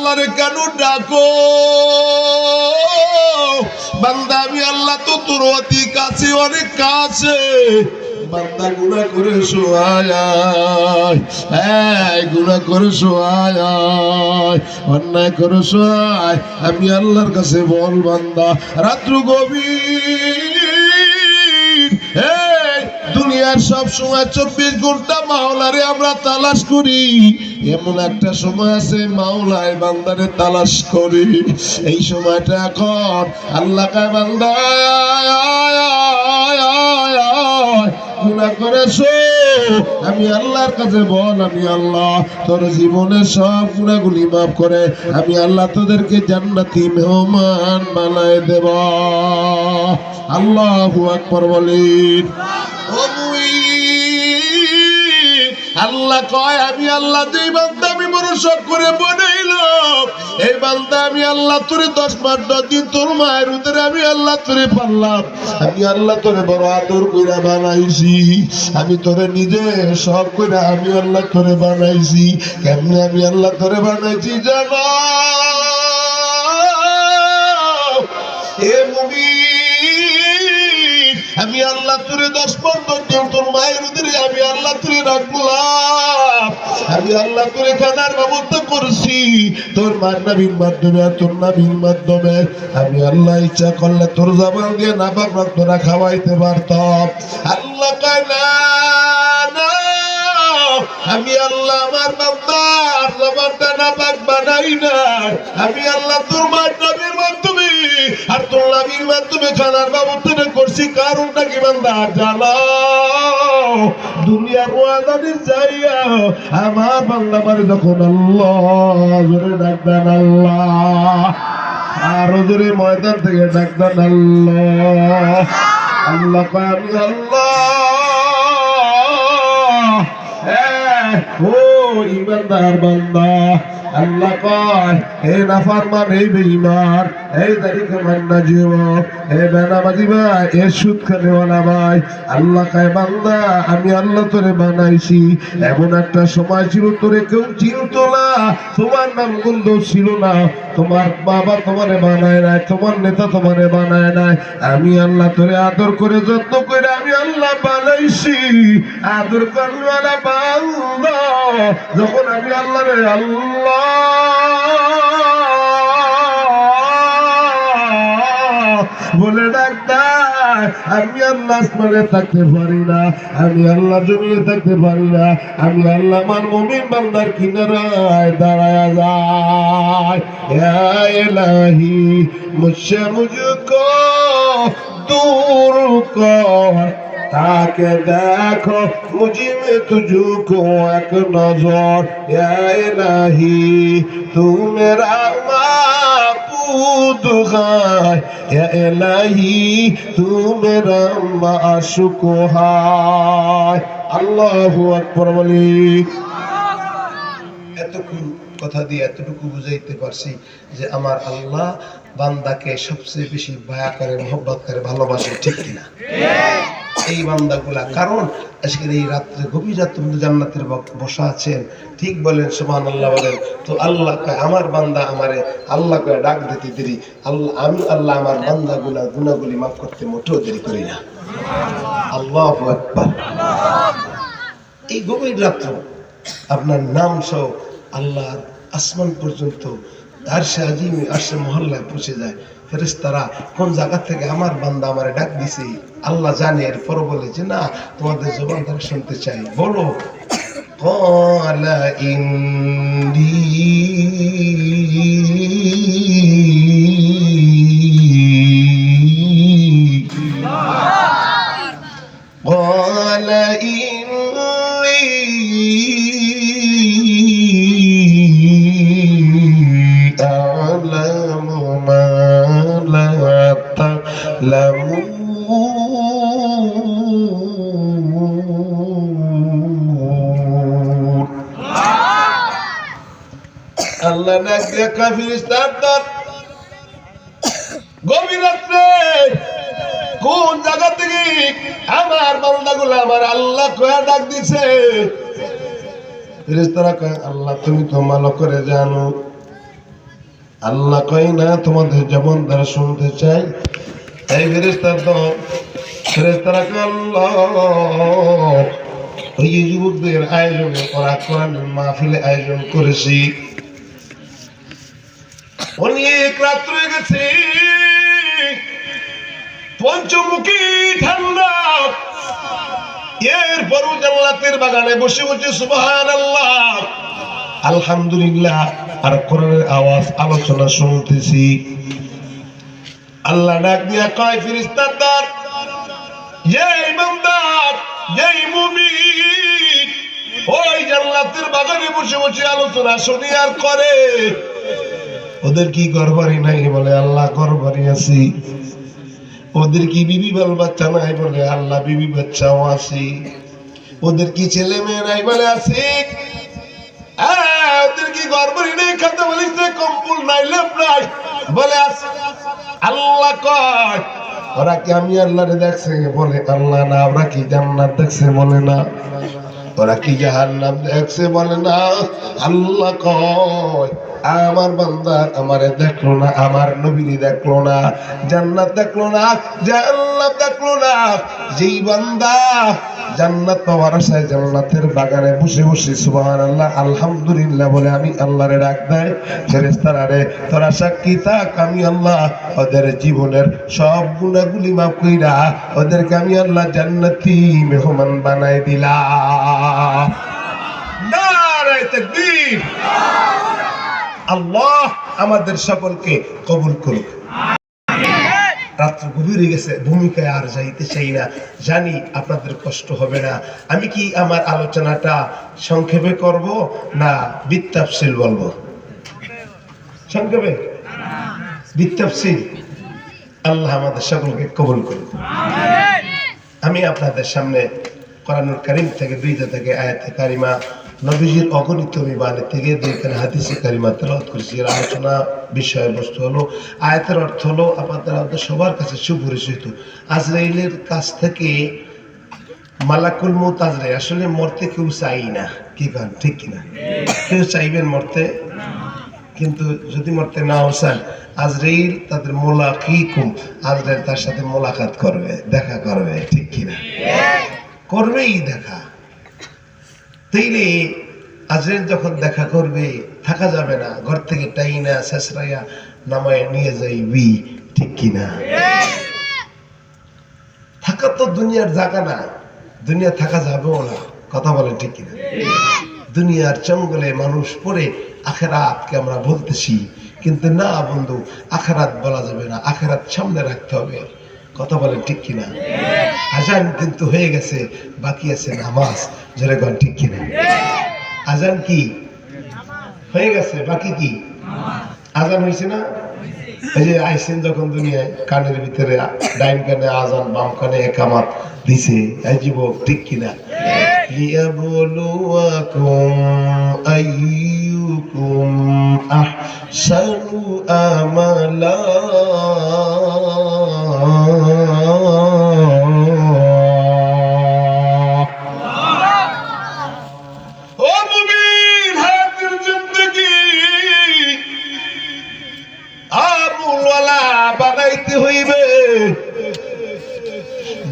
আল্লাহরে কেন ডাকো? বান্দা আমি আল্লাহ তো তোর অতি কাছে, অনেক কাছে। বান্দা গুনাহ করে শোয়ায়, হ্যাঁ গুনাহ করে শোয়ায়, অন্যায় করে শোয়ায়। আমি আল্লাহর কাছে বল বান্দা, রাত্র গভীর, দুনিয়ার সব সময় 24 ঘন্টা মাওলারে আমরা তালাশ করি। এমন একটা সময় আছে মাওলায় বান্দারে তালাশ করি। এই সময়টা এখন আল্লাহ কয় বান্দা গুনাহ করেছো, আমি আল্লাহর কাছে বল, আমি আল্লাহ তোর জীবনের সব গুনাহগুলি মাফ করে আমি আল্লাহ তোদেরকে জান্নাতি মেহমান বানায় দেব। আল্লাহু আকবার বলেন। আল্লাহ কয় আমি আল্লাহ যেই বান্দা আমি বড় শখ করে বানাইলাম, এই বান্দা আমি আল্লাহ তোরে 10 মাস 10 দিন তোর মায়ের উদরে আমি আল্লাহ তোরে পারলাম, আমি আল্লাহ তোরে বড় আদর কইরা বানাইছি, আমি তোরে নিজে শখ কইরা আমি আল্লাহ তোরে বানাইছি। কেমনে আমি আল্লাহ তোরে বানাইছি জানো? এ মুমিন, আমি আল্লাহ তোরে 10-15 দিন তোর মায়ের উদরে আমি আল্লাহ তোরে রাখলাম, আমি আল্লাহ তোরে খানার ব্যবস্থা করছি তোর মার নবীর মাধ্যমে, তোর নবীর মাধ্যমে। আমি আল্লাহ ইচ্ছা করলে তোর জবান দিয়ে নাপাক রক্তটা খাওয়াইতে পারতাম। আল্লাহ কয় না, আমি আল্লাহ আমার বান্দার জবানটা নাপাক বানাই না, আমি আল্লাহ তোর মার নবীর মাধ্যমে আর তোর নবীর মাধ্যমে খানার ব্যবস্থা করছি। কারণটা কি বান্দা জানো? দুনিয়ার ওয়াদানি যাইয়া আমার বান্দা মারে যখন আল্লাহ জোরে ডাকবেন আল্লাহ, আরো জোরে ময়দান থেকে ডাকবেন আল্লাহ, আল্লাহ কয় আমি আল্লাহ। ও ইমানদার বান্দা, আল্লাহ কয় হে নাফরমান, এই বেঈমান, এই দাড়িকে মান্না যুবক, হে বেনামাজি ভাই, এ সুদ খানেওয়ালা ভাই, আল্লাহ কয় বান্দা আমি আল্লাহ তোরে বানাইছি। এমন একটা সময় ছিল তোরে কেউ চিনত না, তোমার নাম গন্ধ ছিল না, তোমার বাবা তোমারে বানায় নাই, তোমার নেতা তোমারে বানায় নাই, আমি আল্লাহ তোরে আদর করে যত্ন করে আমি আল্লাহ বানাইছি। আদর করওয়ালা বান্দা যখন আমি আল্লাহ রে আল্লাহ বলে ডাক্তার, আমি আল্লাহ আসমানে থাকতে পারি না, আমি আল্লাহ জমিনে থাকতে পারি না, আমি আল্লাহ আমার মুমিন বান্দার কিনারায় দাঁড়ায় যায়। ইয়া ইলাহি মুঝসে মুঝকো दूर কর, তাকে দেখো মুঝে में तुझको एक नजर, या इलाही तू मेरा माबूद है, या इलाही तू मेरा माशूक है। আল্লাহু আকবার বলি। এতক্ষণ কথা দিয়ে এতটুকু বুঝাইতে পারছি যে আমার আল্লাহ বান্দাকে সবচেয়ে বেশি মায়া করে, মহব্বত করে, ভালোবাসে, ঠিক কিনা? এই বান্দাগুলা, কারণ আজকের এই রাত্রে গভীর রাত্রে জান্নাতের বসা আছেন, ঠিক বলেন সুবহানাল্লাহ বলেন। তো আল্লাহ কয় আমার বান্দা আমারে, আল্লাহ কয় ডাক দিতে দেরি, আল্লাহ আমি আল্লাহ আমার বান্দাগুলা গুনাহগুলি মাফ করতে মোটেও দেরি করি না। আল্লাহু আকবার। এই গভীর রাত্র আপনার নাম সহ আল্লাহর আসমান পর্যন্ত আরশে আজিম, আরশে মহল্লায় পৌঁছে যায়। ফেরেশতারা কোন জায়গা থেকে আমার বান্দা আমারে ডাক দিছে আল্লাহ জানে, এরপর বলে যে না তোমাদের জবান দ্বারা শুনতে চাই, বলো ক্বালা ইন্নী ক্বালা ইন্নী আ'লামু মা লা তা'লামুন। আল্লাহ ডাক দিয়ে ফেরেশতাদের গভীর রাত্রে কোন জায়গা থেকে আমার বান্দাগুলো আমার আল্লাহ কয়া ডাক দিছে। ফেরেশতারা কয় আল্লাহ তুমি তো ভালো করে জানো, আল্লাহ কয় না তোমাদের যেমন তারা শুনতে চাই। এই ফেরেশতার দল, ফেরেশতারা কয় আল্লাহ ওই যে যুবকদের আয়োজনে ওরা কোরআনের মাহফিলে আয়োজন করেছি, অনেক রাত হয়ে গেছে, পঞ্চমুখী ঠান্ডা, এরপরও জান্নাতের বাগানে বসে বসে সুবহানাল্লাহ আলহামদুলিল্লাহ আর কোরআনের আওয়াজ আলোচনা শুনতেছি। আল্লাহ ডাক দিয়া কয় ফেরেশতাদের, এই বান্দার, এই মুমিন ওই জান্নাতের বাগানে বসে বসে আলোচনা শুনি আর করে, ওদের কি ঘরবাড়ি নাই? বলে আল্লাহ ঘরবাড়ি আছি। ওদের কি বিবি বাল বাচ্চা নাই? বলে আল্লাহ বিবি বাচ্চাও আছে। ওদের কি ছেলে মেয়ে নাই? বলে আছে। ওদের কি ঘরবাড়ি নেই? খাতা বলিছে কম্বল নাই, লেপ নাই? বলে আছে। আল্লাহ কয় ওরা কি আমি আল্লাহরে দেখছে? বলে আল্লাহ না। ওরা কি জান্নাত দেখছে? বলে না। ওরা কি জাহান্নাম দেখছে? বলে না। আল্লাহ কয় আমার বান্দার আমারে দেখলো না, আমার নবীরে দেখলো না, জান্নাত দেখলো না, জান্নাত দেখলো না। যেই বান্দা জান্নাত পাওয়ার আশায় জান্নাতের বাগানে বসে বসে সুবহানাল্লাহ আলহামদুলিল্লাহ বলে আমি আল্লাহরে ডাক দেয়, ফেরেশতারা রে তোরা সাক্ষী থাক, আমি আল্লাহ ওদের জীবনের সব গুনাহগুলি মাফ কইরা ওদেরকে আমি আল্লাহ জান্নাতি মেহমান বানাই দিলাম। নারে তাকবীর। আল্লাহ আমাদের সকলকে কবুল করুক। রাত্র গভীর হয়ে গেছে, ভূমিকায় আর যাইতে চাই না, জানি আপনাদের কষ্ট হবে না। আমি কি আমার আলোচনাটা সংক্ষেপে করব না বিত্তাফসিল বলবো? সংক্ষেপে বিত্তাফসিল। আল্লাহ আমাদের সকলকে কবুল করুক। আমি আপনাদের সামনে কোরআনুল কারীম থেকে 2 থেকে আয়াতে কারিমা, নবীজির অগণিত বাণী থেকে 2 হাদিসে কারিমা তেলাওয়াত করেছি। এর আলোচনা বিষয়বস্তু হলো, আয়াতের অর্থ হলো আপনাদের সবার কাছে সুপরিচিত। আজরাইলের কাছ থেকে মালাকুল মউত আজরাইল, আসলে মরতে কেউ চাই না, কি কারণ ঠিক কিনা? কেউ চাইবেন মরতে, কিন্তু যদি মরতে নাও চান আজরাইল তাদের মুলাকিকুম, আজরাইল তার সাথে মোলাকাত করবে, দেখা করবে, ঠিক কিনা? করবেই দেখা। তাইলে আজরাইল যখন দেখা করবে থাকা যাবে না, ঘর থেকে টাইনা শেষরাইয়া নামায় নিয়ে যাইবি, ঠিক কিনা? থাকা তো দুনিয়ার জায়গা না, দুনিয়া থাকা যাবেও না, কথা বলে ঠিক কিনা? দুনিয়ার জঙ্গলে মানুষ পড়ে আখেরাতকে আমরা বলতেছি, কিন্তু না বন্ধু, আখেরাত বলা যাবে না, আখেরাত সামনে রাখতে হবে, কথা বলে ঠিক কিনা? আজান কিন্তু হয়ে গেছে, বাকি আছে নামাজ, জোরে গণ ঠিক কিনা? আজান কি হয়ে গেছে, বাকি কি? আজান হয়েছে না? এই যে আইসেন যখন দুনিয়ায়, কানের ভিতরে ডাইন কানে আজান, বাম কানে একামাত দিছে, এই যুবক ঠিক কিনা? লিয়াবলুয়াকুম আইয়ুকুম আহসানু আমালা।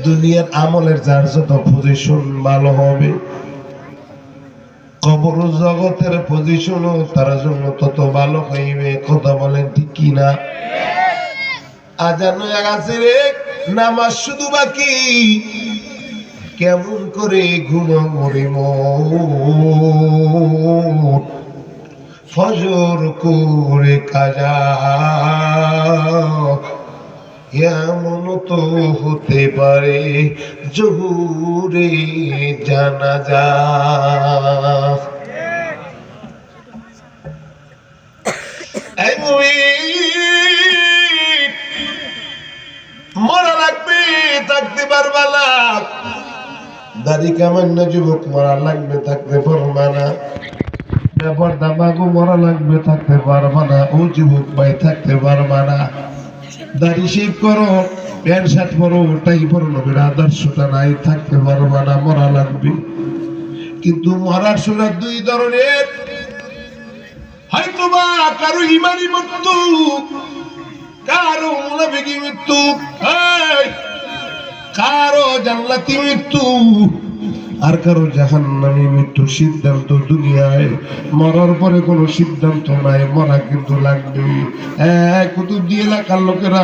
দুনিয়ার আমলের যার যত পজিশন ভালো হবে, কবর জগতের পজিশনও তার জন্য তত ভালো হইবে, কথা বলেন ঠিক কিনা? আজান হয়ে গেছে রে, নামাজ শুধু বাকি, কেমন করে ঘুমাবো মন, ফজর করে কাজা, এমন তো হতে পারে জহুরে জানাজা। মরা লাগবে, থাকতে পারবা না। দাড়ি কামান্য যুবক মরা লাগবে, থাকতে পারবা না। ব্যাপার দামাগো মরা লাগবে, থাকতে পারবা না। ও যুবক ভাই থাকতে পারবা না। দাড়ি শেভ করো, প্যান্ট শার্ট পরো, ওটাই পরো, নবীর আদর্শটা নাই, থাকতে পারবা না, মরা লাগবে। কিন্তু মরার সুরা 2 ধরনের, হয়তোবা কারো ইমানি মৃত্যু, কারো মুনাফিকি মৃত্যু, কারো জান্নাতি মৃত্যু, আর কারো জাহান্নামী মৃত্যু। সিদ্ধান্ত দুনিয়ায় মরার পরে কোনো সিদ্ধান্ত নাই, মরা কিন্তু লাগবে। কুতুবদি এলাকার লোকেরা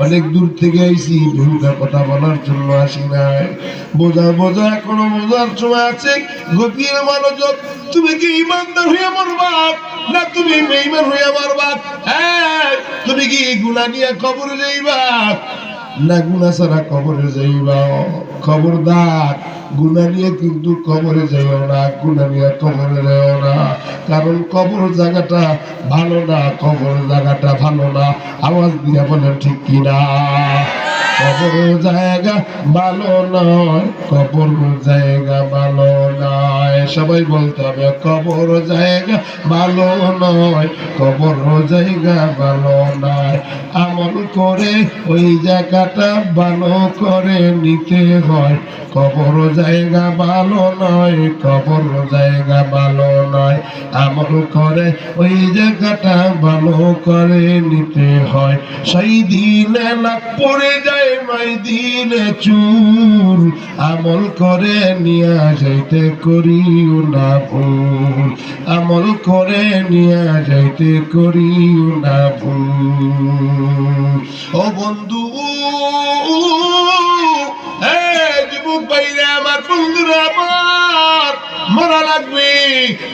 অনেক দূর থেকে আইছি, ভূমিকা কথা বলার জন্য আসি নাই। বোঝা এখনো বোঝার সময় আছে। গভীর মনোযোগ। তুমি কি ইমানদার হইয়া মরবা, না তুমি বেঈমান হইয়া মরবা? তুমি কি গুনাহ নিয়ে কবরে যাইবা, না গুনাহ ছাড়া কবরে যাইবা? খবরদার, গুনাহ নিয়ে কিন্তু কবরে যাইও না, গুনাহ নিয়ে কবরে যাইও না। কারণ কবর জায়গাটা ভালো না, কবর জায়গাটা ভালো না। আওয়াজ দিয়া বলেন ঠিক কিনা? কবর জায়গা ভালো নয়, কবর জায়গা ভালো নয়। সবাই বলতে হবে, কবর জায়গা ভালো নয়, কবর জায়গা ভালো নয়। আমল করে ওই জায়গাটা ভালো করে নিতে হয়। কবর জায়গা ভালো নয়, কবর জায়গা ভালো নয়। আমল করে ওই জায়গাটা ভালো করে নিতে হয়। সেই দিনে লাখ পড়ে যায়, মাই দিনে চুল। আমল করে নিয়ে যাইতে করিও না ভুল, আমল করে নিয়ে যাইতে করিও না ভুল। ও বন্ধু, যুবক ভাইরা আমার, বন্ধুরা আমার, মরা লাগবে,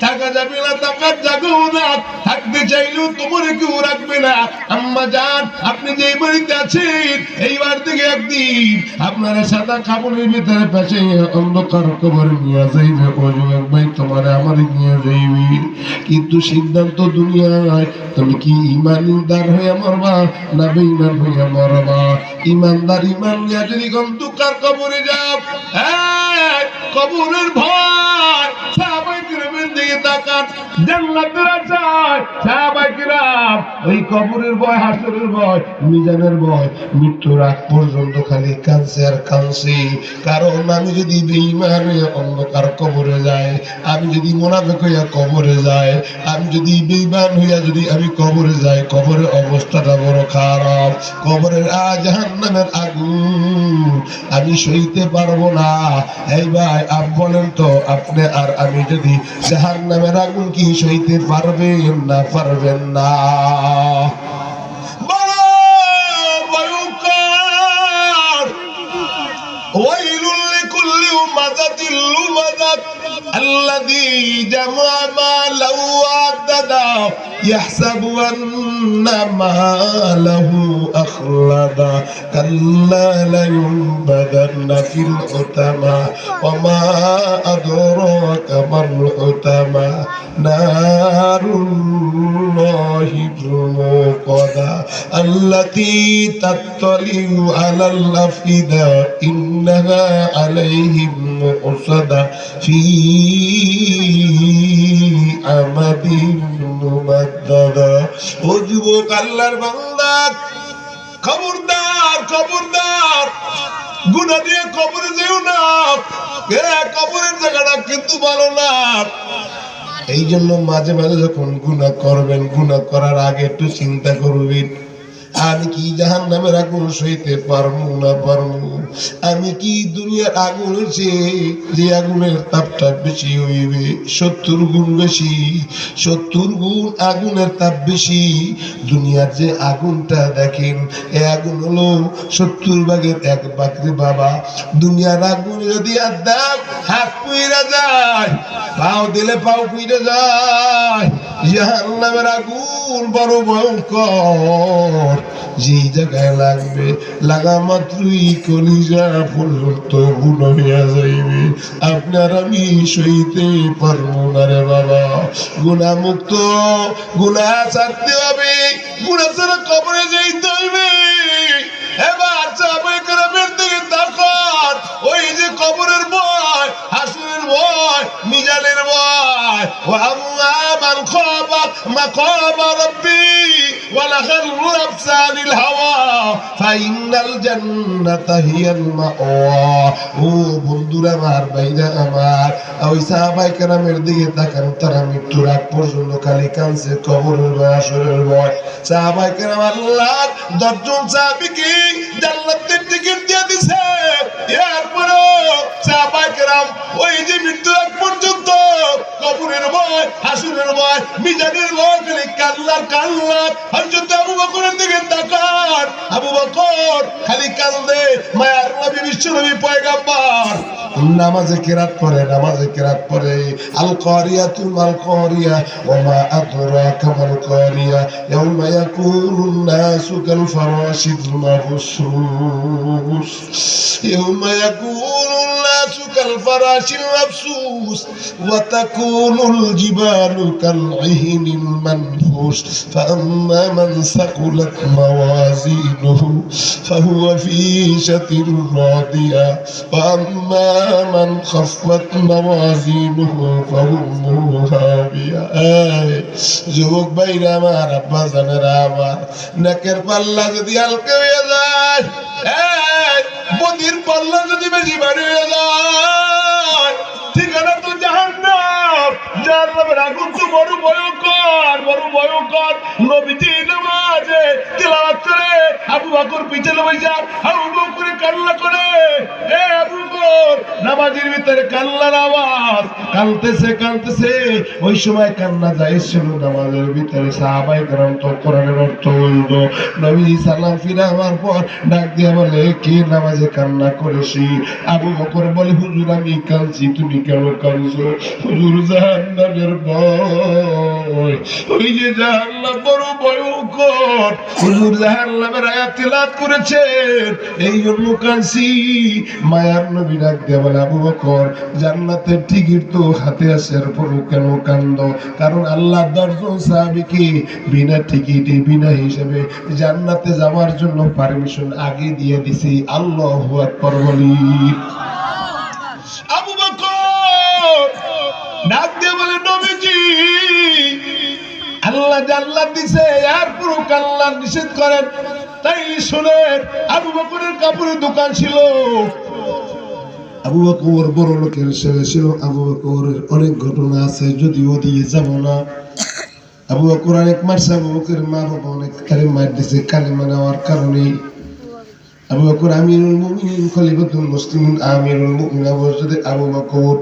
থাকা যাবে না, থাকার জায়গাও না, থাকতে চাইলেও তোমার কেউ রাখবে না। আম্মা জান, আপনি যে বাড়িতে আছেন, এই বাড়ি থেকে একদিন আপনারা সাদা কাপড়ের ভিতরে পেঁচে অন্ধকার কবর নিয়ে যাইবে। ও যুবক ভাই, তোমার আমার নিয়ে যাইবে, কিন্তু সিদ্ধান্ত দুনিয়ায়। তুমি কি ইমানদার হয়ে মরবা, না বেঈমান হয়ে মরবা? ইমানদার ইমান নিয়ে যদি অন্ধকার কবরে যাও, কবরের ভয়, সাহাবায়ে কিরামের দিকে তাকান, জান্নাতের আশায় সাহাবায়ে কিরাম ওই কবরের ভয়, হাসরের ভয়, মিজানের ভয়, মৃত্যুর আগ পর্যন্ত খালি কাঁদছে আর কাঁদছে। কারণ আমি যদি বেঈমান হয়ে অন্ধকার কবরে যাই, আমি যদি মুনাফিক হইয়া কবরে যাই, আমি যদি বেঈমান হইয়া যদি আমি কবরে যাই, কবরের অবস্থাটা বড় খারাপ। কবরের জাহান্নামের আগুন আমি সইতে পারবো না। এই ভাই, বলেন তো আপনি আর আমি যদি জাহান্নামের আগুন কি সইতে পারবেন না পারবেন না? ওয়াইলুল লিকুল্লি হুমাযাতিল লুমাযাত الذي جمع مالا وعددا يحسب أن ماله أخلدا كلا لينبذن في الحطمة وما أدراك ما الحطمة نار الله الموقدة التي تطلع على الأفئدة إنها عليهم مؤصدة في আমাদ মুমাদ্দাদা। ও যুবক, আল্লাহর বান্দা, খবরদার খবরদার, গুনাহ দিয়ে কবরে যেও না। কবরের জায়গাটা কিন্তু ভালো না। এই জন্য মাঝে মাঝে যখন গুনাহ করবেন, গুনাহ করার আগে একটু চিন্তা করবেন, আমি কি জাহান্নামের আগুন সইতে পারবো না পারবো? আমি কি দুনিয়ার আগুন হচ্ছে যে আগুনের তাপটা বেশি হইবে 70 গুণ বেশি, 70 গুণ আগুনের তাপ বেশি। দুনিয়ার যে আগুনটা দেখেন, এ আগুন হলো 70 ভাগের 1 ভাগ রে বাবা। দুনিয়ার আগুন যদি হাত পুইরা যায়, পাও দিলে পাও পুইরা যায়। জাহান্নামের আগুন বড় ভয়ঙ্কর, যে জায়গায় লাগবে লাগা মাত্রই কলিজা পর্যন্ত বুন হইয়া যাইবে। আপনার আমি সইতে পারবো না রে বাবা। গুনাহ মুক্ত, গুনাহ ছাড়তে হবে, গুনাহ ছাড়া কবরে যাইতে হইবে। এবার সাহাবায়ে কেরামের দিকে তাকান, ওই যে কবরের ভয়, হাসরের ভয়, মিজানের ভয়। ওয়া আম্মা মান খাফা مقام ربي ونهى النفس عن الهوى فإن الجنة هي المأوى ও বন্ধুরা আমার ভাইরা আমার ওই সাহাবায়ে কেরামের দিকে তাকান তারা মৃত্যুর আগ পর্যন্ত খালি কাঁদছে কবরের ভয় আসরের ভয় সাহাবায়ে কেরাম আল্লাহর 10 জন সাহাবীকে জান্নাতের টিকিট দিয়ে দিয়েছে এরপরও সাহাবায়ে কেরাম ওই যে মৃত্যুর আগ পর্যন্ত কবরের ভয় হাসরের ভয় মিজানের ভয় খালি কান্নার হযরত আবু বকরের দিকে তাকান আবু বকর খালি কান্দে মায়ার নবী বিশ্বনবী পয়গম্বর নামাজে কিরাত পড়ে আল কারিয়াতুল মাল কারিয়া ওয়া মা আদরাকা মাল কারিয়া ইয়াউমা ইয়াকুনুন নাসু কাল ফারাশিল মাবসুস ইয়াউমা ইয়াকুনুন নাসু কাল ফারাশিল মাবসুস ওয়া তাকুনুল জিবালু কাল ইহিনিল মানফুস ফাআম্মা মান সাকুলাত মাওয়াজিনুহু ফাহুয়া ফি ঈশাতির রাদিয়া ওয়া আম্মা من خفت موازينه فأمه هاوية যুবক ভাইরা আমার আব্বা জানেরা আমার নাকের পাল্লা যদি হালকা হয়ে যায় বদির পাল্লা যদি বেশি ভারী হয়ে যায় ঠিকানা তো জাহান্নাম জাহান্নামের আগুন তো বড় ভয়ঙ্কর নবীজি নামাজে তিলাওয়াত করে আবু বকর পিছনে বসে আবু বকর কান্না করে আবু বকর নামাজের ভিতরে কান্নার আওয়াজ কাঁদতেছে ওই সময় কান্না যাইছিল নামাজের ভিতরে সাহাবায়ে কেরাম তো কোরআনের অর্থ বলতো নবী সালাম ফিরে আমার পর ডাক দিয়ে বলে কে নামাজে কান্না করেছি আবু বকর বলে হুজুর আমি কাঁদছি তুমি কেন কাঁদছো হুজুর জাহান্নামের ভয় ওই যে জাহান্নাম বড় ভয়ঙ্কর হুজুর জাহান্নামের আয়াত তিলাওয়াত করেছেন এই জন্য কাঁদছি মায়ার নবী ডাক দিয়ে বলে আবু বকর জান্নাতের টিকিট তো হাতে আছে এরপরও কেন কান্দো কারণ আল্লাহ 10 জন সাহাবীকে বিনা টিকিটে বিনা হিসাবে জান্নাতে যাওয়ার জন্য পারমিশন আগে দিয়ে দিছি আল্লাহু আকবার বলি আবু বকর ডাক দিয়ে বলে নবীজি আল্লাহ জান্নাত দিছে আর পুরো আল্লাহ নিষেধ করেন তাইলে শুনেন আবু বকরের কাপড়ের দোকান ছিল আবু বকর বড় লোকের ছেলে ছিল আবু বকরের অনেক ঘটনা আছে যদিও দিয়ে যাব না আবু বকর অনেক মারছে আবু বকরের মা বাবা অনেক মার দিছে কালেমা নেওয়ার কারণে আবু বকর আমিরুল মুমিনিন খলিফাতুল মুসলিমিন আমিরুল মুমিনিন আবু বকর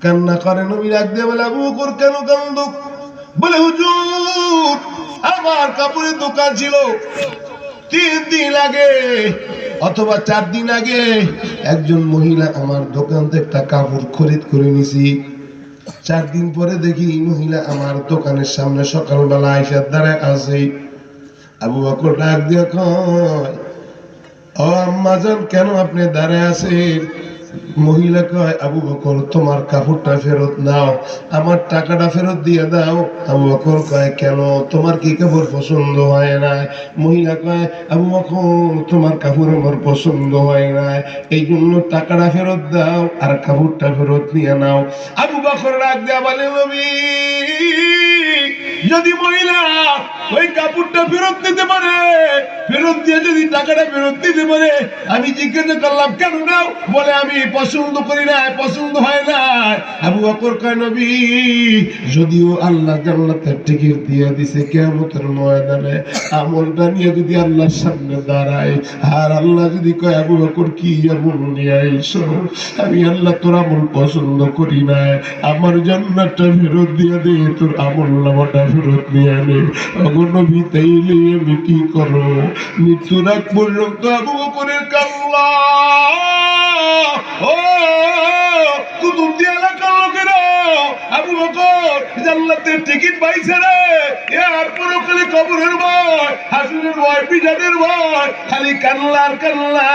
কান্না করে নবী ডাক দিয়ে বলে আবু বকর কেন কান্দো বলে হুজুর আমার কাপড়ের দোকান ছিল 3 দিন আগে অথবা 4 দিন আগে একজন মহিলা আমার দোকান থেকে একটা কাপড় খরিদ করে নিছি 4 দিন পরে দেখি মহিলা আমার দোকানের সামনে সকালবেলা আইসা দাঁড়ায় আছে আবু বকর ডাক দিয়ে কয় ও আম্মা জান কেন আপনি দাঁড়ায় আছেন মহিলা কয় আবু বকর তোমার কাপড়টা ফেরত নাও আমার টাকাটা ফেরত দিয়ে দাও আবু বকর কয় কেন তোমার কি কাপড় পছন্দ হয় না মহিলা কয় আবু বকর তোমার কাপড় আমার পছন্দ হয় না এই জন্য টাকাটা ফেরত দাও আর কাপড়টা ফেরত নিয়ে নাও আবু বকর রাগ দেয়া বলে নবী যদি মহিলা ওই কাপড়টা ফেরত দিতে পারে ফেরত দিয়ে যদি টাকাটা ফেরত দিতে পারে আমি জিজ্ঞাসা করলাম কেন নাও বলে আমি পছন্দ করি না পছন্দ হয় না আবু বকর কয় নবী যদিও আল্লাহ জান্নাতের টিকিট দিয়ে দিছে কিয়ামতের ময়দানে আমলটা নিয়ে যদি আল্লাহর সামনে দাঁড়ায় আর আল্লাহ যদি কয় আবু বকর কি আমল নিয়ে আইছো আমি আল্লাহ তোর আমল পছন্দ করি না আমার জান্নাতটা ফেরত দিয়ে দে তোর আমল নামাটা ফেরত নিয়ে নে নবী তাইলে আমি কি করো মৃত্যুর আগ পর্যন্ত আবু বকরের কান্না ও কুতুবদি এলাকার লোকেরা আবু বকর জান্নাতের টিকিট পাইছে রে এর পরে খালি কবরের ভয় হাসরের ভয় বিজানের ভয় খালি কান্না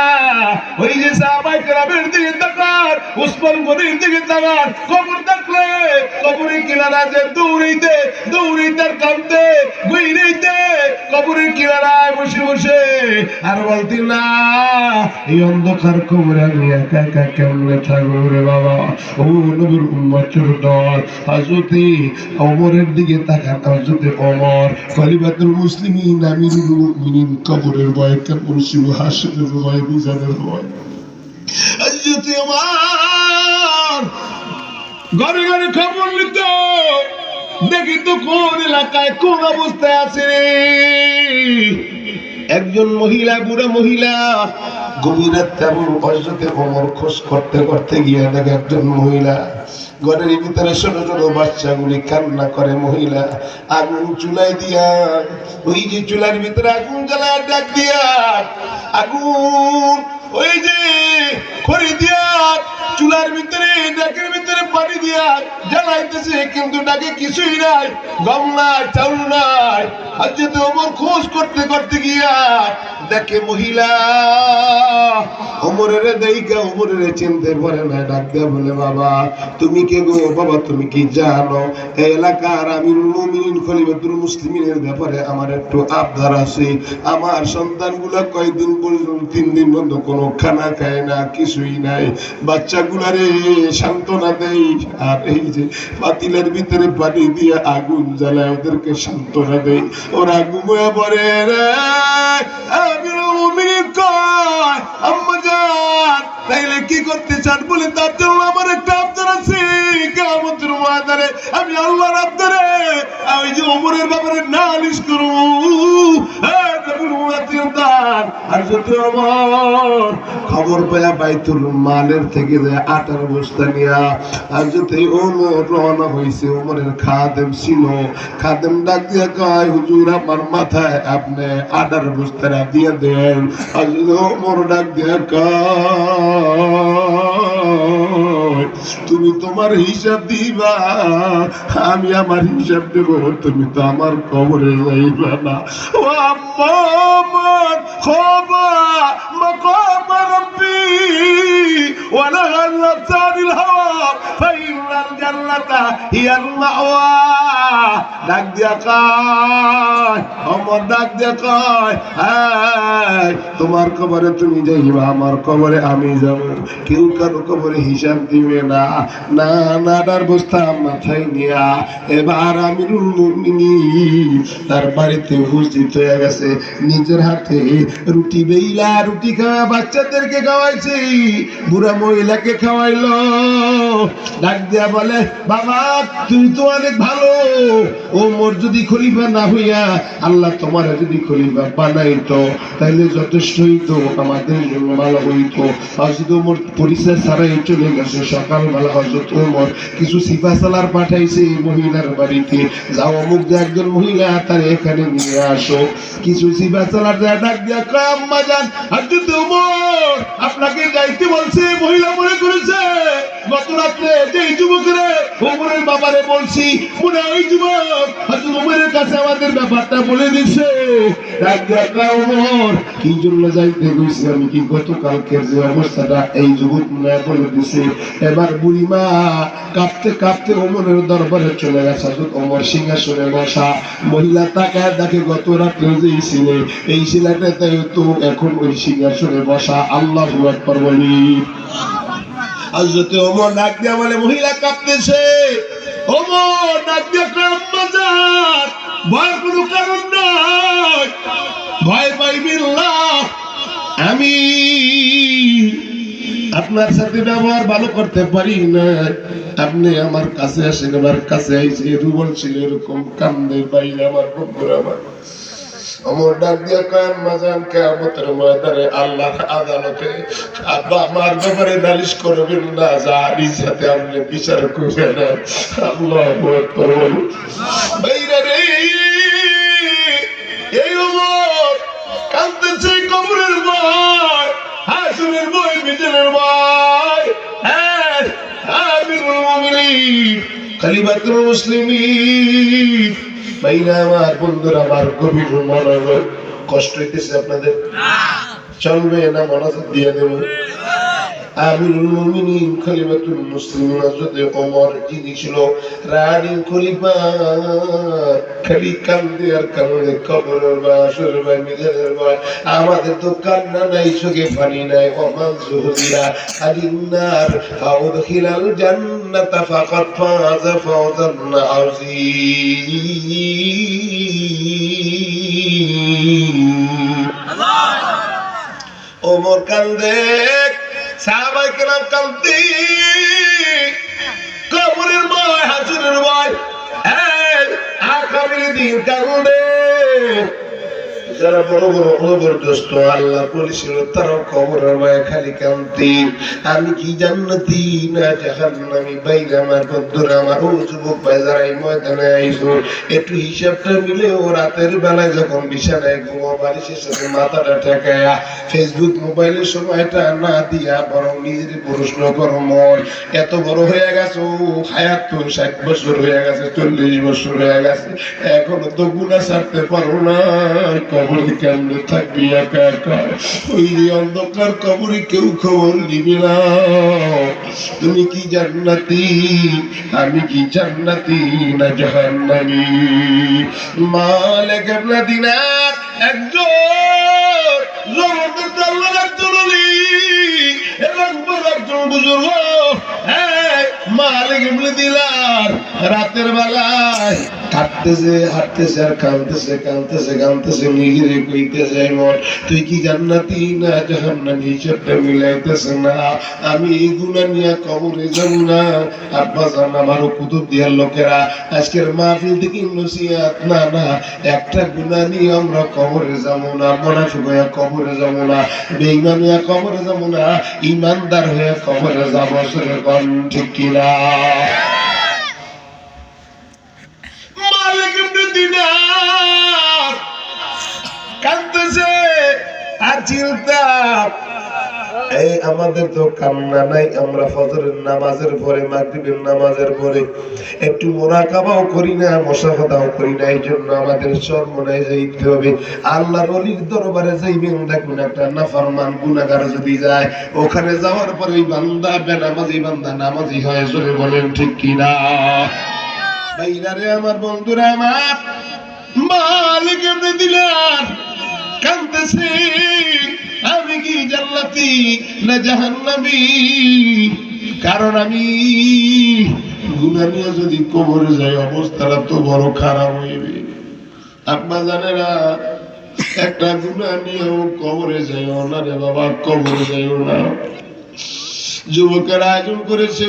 ওই যে সাহাবায়ে কেরামের দিকে তাকান উসমান গনির দিকে তাকান কবর দেখলে কবরের কিনারা যে দৌড়াইতে আর কাঁদতে গুইরাইতে কবরের কিনারায় বসে আর বলতি না এই অন্ধকার কবরে আমি একা একা কেমনে থাকবো রে বাবা। ও নবীর উম্মতের দল, হযরতে ওমরের দিকে তাকান। হযরতে ওমর খলিফাতুল মুসলিমিন আমিরুল মুমিনিন, কবরের ভয় কেমন ছিল, হাসরের ভয়, মিজানের ভয়। হযরতে ওমর ঘরে ঘরে খবর নিত, দেখি তো কোন এলাকায় কোন অবস্থায় আছে রে। একজন মহিলা, বুড়া মহিলা, গভীর রাতে হযরতে ওমর খোঁজ করতে করতে গিয়ে দেখে একজন মহিলা ঘরের ভিতরে ছোট ছোট বাচ্চাগুলি কান্না করে। মহিলা আগুন চুলাই দিয়া, ওই যে চুলার ভিতরে আগুন জ্বালায় ডাক দিয়া, আগুন ওই যে খড়ি দিয়া চুলার ভিতরে ডাকের ভিতরে পানি দিয়া জ্বালাইতেছে, কিন্তু ডাকে কিছুই নাই, গম নাই, চাউল নাই। হযরত ওমর খোঁজ করতে করতে গিয়া দেখে মহিলা ওমরের দেইকা ওমরের চিনতে পারে না, ডাক দিয়া বলে, বাবা তুমি কে গো? বাবা তুমি কি জানো এই এলাকার আমিরুল মুমিনিন খলিফাতুল মুসলিমিনের ব্যাপারে আমার একটু আবদার আছে। আমার সন্তানগুলা কয়েকদিন পর্যন্ত 3 দিন পর্যন্ত কোনো খানা খায় না, কিছুই নাই, বাচ্চাগুলারে সান্ত্বনা দেই, আর এই যে পাতিলের ভিতরে পানি দিয়ে আগুন জ্বালায় ওদেরকে সান্ত্বনা দেই, ওরা ঘুমিয়ে পড়ে রে। আমিরুল মুমিনিন কয়, আম্মা জান তাইলে কি করতে চান? বলে তার জন্য আমার একটা আবদার আছে, কিয়ামতের ময়দানে আমি আল্লাহর আবদারে ওই যে ওমরের ব্যাপারে নালিশ করব। আর যদি ওমর খবর পেয়ে বাইতুল মালের থেকে যে আটার বস্তা নিয়া আর যদি ওমর রওনা হয়েছে, ওমরের খাদেম ছিল, খাদেম ডাক দিয়ে কয়, হুজুর আমার মাথায় আপনি আটার বস্তাটা দিয়ে দেন। আর যদি ওমর ডাক দিয়ে কয়, তুমি তোমার হিসাব দিবা, আমি আমার হিসাব দেব, তুমি তো আমার কবরে যাইবা না। ও আম্মা খবর مقام ربي ونهى النفس عن الهوى فإن الجنة هي المأوى। ডাক দিয়া কয়, ওমর ডাক দিয়া কয়, তোমার কবরে তুমি যাইবা, আমার কবরে আমি যাব, কেউ কারো কবরে হিসাব দিবে না। না নাডার বস্তা মাথায় নিয়া এবার আমিরুল মুমিনিন তার বাড়িতে উপস্থিত হয়ে গেছে। নিজের হাতে রুটি বেইলা রুটি খাওয়া বাচ্চাদেরকে খাওয়াইছে, বুড়া মহিলাকে খাওয়াইলো। ডাক দিয়া বলে, বাবা তুমি তো অনেক ভালো, ওমর যদি খলিফা না হইয়া আল্লাহ তোমার যদি খলিফা বানাইতো তাহলে যথেষ্ট হইতো, আমাদের জন্য ভালো হইতো। হযরত ওমর পরিচয় ছাড়াই চলে গেছে। সকালবেলা হযরত ওমর কিছু সিপা সালার পাঠাইছে মহিলার বাড়িতে, যাও অমুক যে একজন মহিলা তার এখানে নিয়ে আসো। কিছু সিপা সালার যায়, ডাক দিয়া কয়, আম্মা জান হযরত ওমর আপনাকে যাইতে বলছে, মহিলা মনে করেছে গত রাত্রে যে যুবকের ওমরের বাবারে বলছি, মনে ওই যুবক হযরত ওমরের কাছে আমাদের ব্যাপারটা বলে দিছে। ডাক দিয়া কয়, ওমর কি জন্য যাইতে কইছি আমি কি গতকালকের যে অবস্থাটা এই যুবক মনে বলে দিছে। এবার বুড়িমা কাঁপতে কাঁপতে ওমরের দরবারে চলে গেছে। হযরত ওমর সিংহাসনে বসা, মহিলা তাকায় দেখে গত রাত্রে যে ছিল এই শিলাটাতে তো এখন ওই সিংহাসনে বসা। আল্লাহু আকবার বলি। হযরত ওমর ডাক দিয়া বলে, মহিলা কাঁপতেছে। ওমর ডাক দিয়া কয়, আম্মা জান ভয়ের কোনো কারণ নাই, ভয় পাইবেন না, আমি আপনার সাথে ব্যবহার ভালো করতে পারি না, আপনি আমার কাছে আসেন। আমার কাছে আইসে রুবল ছিল এরকম কান্দের বাইরে আমার বন্ধুরা। আমার ওমর ডাক দিয়া কয়, আম্মা জান কিয়ামতের ময়দানে আল্লাহর আদালতে আব্বা আমার ব্যাপারে নালিশ করবেন না, যার ইচ্ছাতে আপনি বিচার করবেন। আল্লাহু আকবার। বাইরে রে এই ওমর কাঁদতেছে, কবরের ভয়, হাসরের ভয়, বিচারের ভয়। হ্যাঁ আমিরুল মুমিনিন খলিফাতুল মুসলিমিন। ভাইরা আমার, বন্ধুরা আমার, গভীর মনোযোগ। কষ্ট হইতেছে আপনাদের? চলবে না মনোযোগ দিয়ে দেব? আমিরুল মুমিনিন খলিফাতুল মুসলিমিন হযরত ওমর যিনি ছিল রানিং খলিফা, খালি কান্দে আর কান্দে, কবরের বাসর ভাই মিজানের ভাই। আমাদের তো কান্না নাই, চোখে পানি নাই। ওমান জুহরিয়া আলিন্নার ফাউদখিলাল জান্নাতা ফাকাদ ফাযা ফাওজান আযীম। ওমর কান্দে, সাহাবায়ে কেরাম কান্দে, কবরের ভয়, হাসরের ভয়, আখিরের দিন কান্দে। যারা বড় বড় জবরদস্ত আল্লাহ বলেছিল তারাও কবরের ভয়ে খালি কান্দে। আমি কি জান্নাতি না জাহান্নামী? বাইরে আমার বন্ধুরা, আমার ও যুবক ভাই যারা এই ময়দানে আইছো, একটু হিসাবটা মিলে ও রাতের বেলায় যখন বিছানায় ঘুমো, বালিশের সাথে মাথাটা ঠেকায়া ফেসবুক মোবাইলের সময়টা না দিয়া বরং নিজের প্রশ্ন করো, মন এত বড় হয়ে গেছে, হায়াত তো 60 বছর হয়ে গেছে, 40 বছর হয়ে গেছে, এখনো তো গুনাহ ছাড়তে পারো না। কবরে কেমনে থাকবি একা একা? ওই অন্ধকার কবরে কেউ খবর নিবে না। তুমি কি জান্নাতি? আমি কি জান্নাতি না জাহান্নামী? মালিক ইবনে দিনার একজন জবরদস্ত আল্লাহর একজন ওলি এবং বড় একজন বুজুর্গ। মালিক ইবনে দিনার রাতের বেলায় কাঁদতেছে, হাঁটতেছে আর কাঁদতেছে, কাঁদতেছে, কাঁদতেছে, নিজেরে কইতেছে, মন তুই কি জান্নাতি না জাহান্নামী? হিসাবটা মিলাইতেছে না। আমি এই গুনাহ নিয়ে কবরে যাব না। আব্বা জান, আমারও কুতুব দিয়ার লোকেরা আজকের মাহফিল থেকে নসিহত, না না, একটা গুনাহ নিয়ে আমরা কবরে যাব না। মুনাফিক হয়ে কবরে যাব না, বেঈমান হয়ে কবরে যাব না, ঈমানদার হয়ে কবরে যাব। সেরকম ঠিক কিনা? কাঁদতেছে আর চিন্তা। এই আমাদের তো কান্না নাই। আমরা ফজরের নামাজের পরে, মাগরিবের নামাজের পরে একটু মুরাকাবাও করি না, মুশাহাদাও করি না। এই জন্য আমাদের চরমনায় যাইতে হবে। আল্লাহর ওলির দরবারে যাইবেন, দেখুন একটা নাফরমান গুনাহগার যদি যায়, ওখানে যাওয়ার পরে ওই বান্দা বেনামাজি বান্দা নামাজি হয়। জোরে বলেন ঠিক কিনা? ভাইরা রে, আমার বন্ধুরা আমার, মালিক ইবনে দিনার কাঁদতেছে, আমি কি জান্নাতি না জাহান্নামী? কারণ আমি গুনাহ নিয়ে যদি কবরে যাই, অবস্থাটা তো বড় খারাপ হইবে। আব্বা জানেরা, একটা গুনাহ নিয়েও কবরে যাইও না রে বাবা, কবরে যাইও না। যুবকেরা আয়োজন করেছে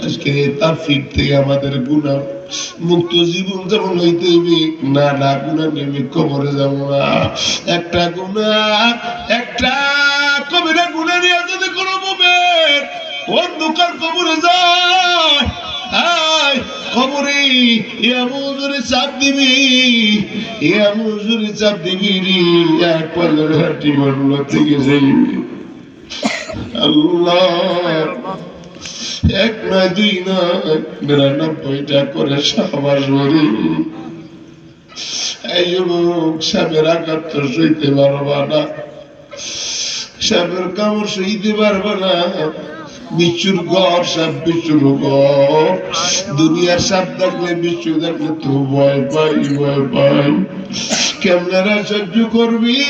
আজকে তাফসীর থেকে আমাদের গুনাহ মুক্ত জীবন যেমন হইতে হইবে, না না গুনাহ নিয়ে কবরে যাব না। একটা গুনাহ, একটা কবিরা গুনাহ নিয়ে যদি কোনো মুমিন অন্ধকার কবরে যায়, আয় কবরে এমন জোরে চাপ দিবি, এমন জোরে চাপ দিবি রে, এক পাল্লার হাঁটি মরলো থেকে যাইবি। আল্লাহ, এক না দুই না ৯৯টা করে সাবাস বলি। এই যুবক, সাপের আঘাত তো সইতে পারবা না, সাপের কামড় সইতে পারবা না। বিচ্ছুর ঘর, সাপ বিচ্ছুর ঘর। দুনিয়ার সাপ দেখলে, বিচ্ছু দেখলে তো ভয় পাই, ভয় পাই। কেমনেরা সহ্য করবি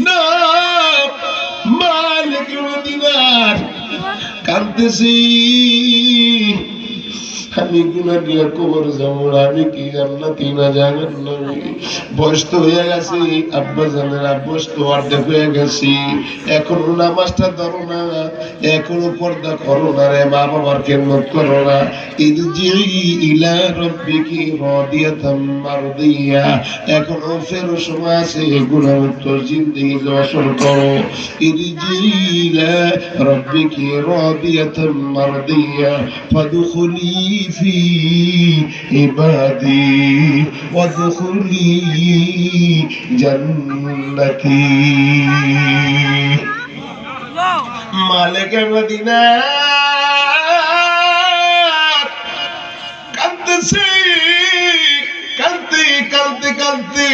না? মালিক ইবনে দিনার কাঁদতেছি, আমি গুনাহ নিয়ে কবর যাব না। আমি কি জান্নাতি না জাহান্নামী? বয়স তো হয়ে গেছে, আব্বা জানেরা বয়স তো অর্ধেক হয়ে গেছি, এখনো নামাজটা ধরো না, এখনো পর্দা করো না রে, মা বাবার খেদমত করো না। ইরজিই ইলা রাব্বিকি রাদিয়াতাম মারদিয়া, এখনো ফেরো সময় আছে, গুনাহ মুক্ত জিন্দেগি বসর করো। ইরজিই ইলা রাব্বিকি রাদিয়াতাম মারদিয়া ফাদখুলি في عبادي وادخلي جنتي। মালিক মদিনা কাঁদতেছে, কাঁদতে কাঁদতে কাঁদতে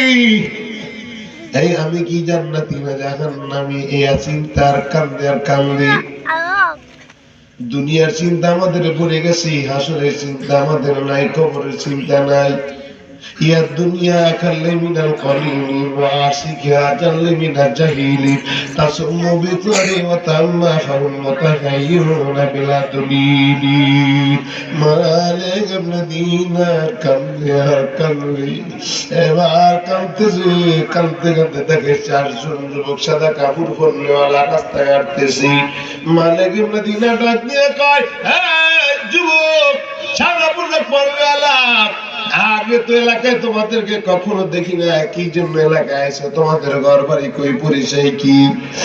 এই আমি কি জান্নাতি না জাহান্নামী, এই চিন্তার কান্দে আর কান্দি। দুনিয়ার চিন্তা আমাদের পড়ে গেছি, হাসরের চিন্তা আমাদের নাই, কবরের চিন্তা নাই। ইয়া দুনিয়া কাল্লিমিনাল কলিলি ওয়াসিকা জাল্লিমিনাল জাহিলি তাসুম্মু বিতরি ওয়া তাম্মা ফাহুম মুতাহাইয়ুনা বিলা দুলিলি মালিক মদিনা কান্দে আর কান্দি। এবার কান্দতেছি, কান্দতে কান্দতে তাকে চারজন যুবক সাদা কাপড় পরনেওয়ালা রাস্তায় হাঁটতেছি। মালিক মদিনা ডাক দিয়ে কয়, এই যুবক সাদা পোশাক পরনেওয়ালা, আগে তো এলাকায় তোমাদেরকে কখনো দেখি না, কি জন্য এলাকায় এসে তোমাদের ঘর বাড়ি কই পরিচয় কি?